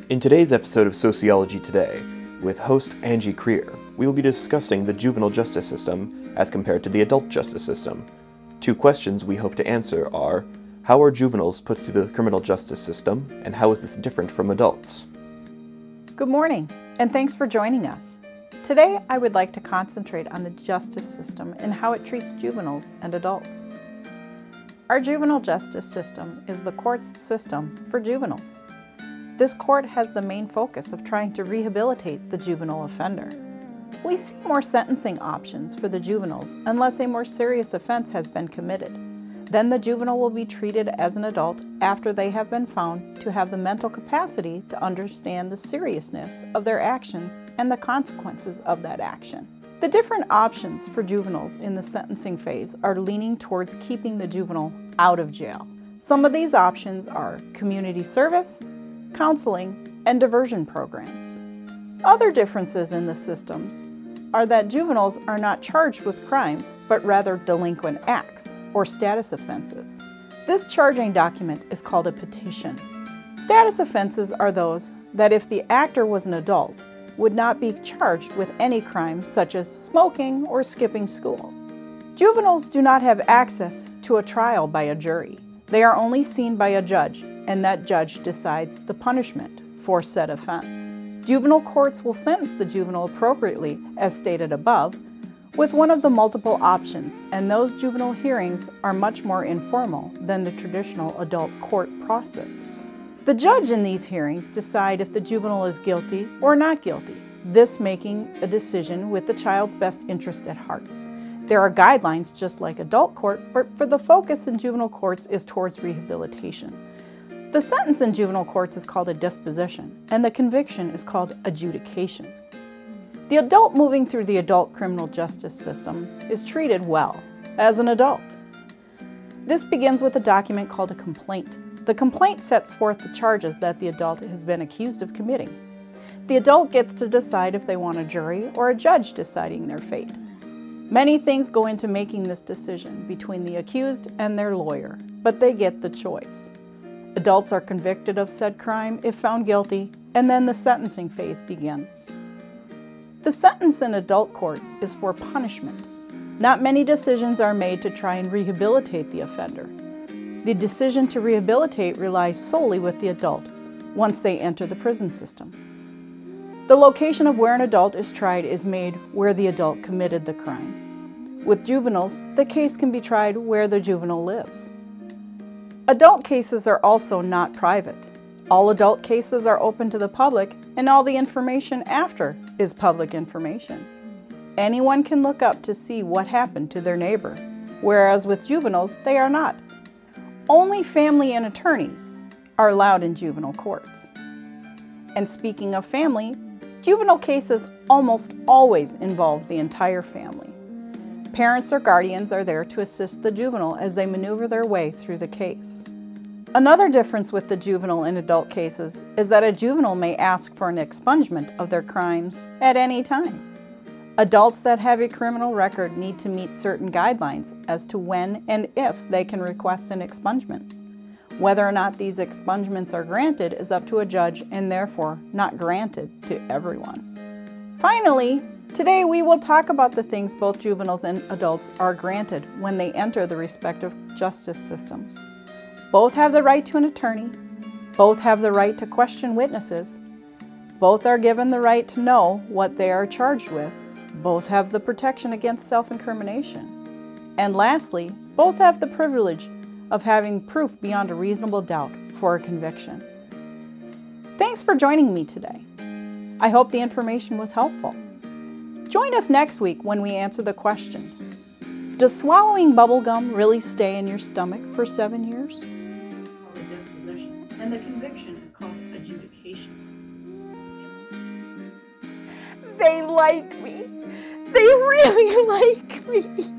In today's episode of Sociology Today, with host Angie Kruyer, we will be discussing the juvenile justice system as compared to the adult justice system. Two questions we hope to answer are, how are juveniles put through the criminal justice system, and how is this different from adults? Good morning, and thanks for joining us. Today, I would like to concentrate on the justice system and how it treats juveniles and adults. Our juvenile justice system is the court's system for juveniles. This court has the main focus of trying to rehabilitate the juvenile offender. We see more sentencing options for the juveniles unless a more serious offense has been committed. Then the juvenile will be treated as an adult after they have been found to have the mental capacity to understand the seriousness of their actions and the consequences of that action. The different options for juveniles in the sentencing phase are leaning towards keeping the juvenile out of jail. Some of these options are community service, counseling, and diversion programs. Other differences in the systems are that juveniles are not charged with crimes, but rather delinquent acts or status offenses. This charging document is called a petition. Status offenses are those that, if the actor was an adult, would not be charged with any crime such as smoking or skipping school. Juveniles do not have access to a trial by a jury. They are only seen by a judge, and that judge decides the punishment for said offense. Juvenile courts will sentence the juvenile appropriately, as stated above, with one of the multiple options, and those juvenile hearings are much more informal than the traditional adult court process. The judge in these hearings decide if the juvenile is guilty or not guilty, this making a decision with the child's best interest at heart. There are guidelines just like adult court, but for the focus in juvenile courts is towards rehabilitation. The sentence in juvenile courts is called a disposition, and the conviction is called adjudication. The adult moving through the adult criminal justice system is treated well, as an adult. This begins with a document called a complaint. The complaint sets forth the charges that the adult has been accused of committing. The adult gets to decide if they want a jury or a judge deciding their fate. Many things go into making this decision between the accused and their lawyer, but they get the choice. Adults are convicted of said crime if found guilty, and then the sentencing phase begins. The sentence in adult courts is for punishment. Not many decisions are made to try and rehabilitate the offender. The decision to rehabilitate relies solely with the adult once they enter the prison system. The location of where an adult is tried is made where the adult committed the crime. With juveniles, the case can be tried where the juvenile lives. Adult cases are also not private. All adult cases are open to the public, and all the information after is public information. Anyone can look up to see what happened to their neighbor, whereas with juveniles, they are not. Only family and attorneys are allowed in juvenile courts. And speaking of family, juvenile cases almost always involve the entire family. Parents or guardians are there to assist the juvenile as they maneuver their way through the case. Another difference with the juvenile and adult cases is that a juvenile may ask for an expungement of their crimes at any time. Adults that have a criminal record need to meet certain guidelines as to when and if they can request an expungement. Whether or not these expungements are granted is up to a judge and therefore not granted to everyone. Finally, today we will talk about the things both juveniles and adults are granted when they enter the respective justice systems. Both have the right to an attorney. Both have the right to question witnesses. Both are given the right to know what they are charged with. Both have the protection against self-incrimination. And lastly, both have the privilege of having proof beyond a reasonable doubt for a conviction. Thanks for joining me today. I hope the information was helpful. Join us next week when we answer the question, does swallowing bubblegum really stay in your stomach for 7 years? The disposition, and the conviction is called adjudication. They like me. They really like me.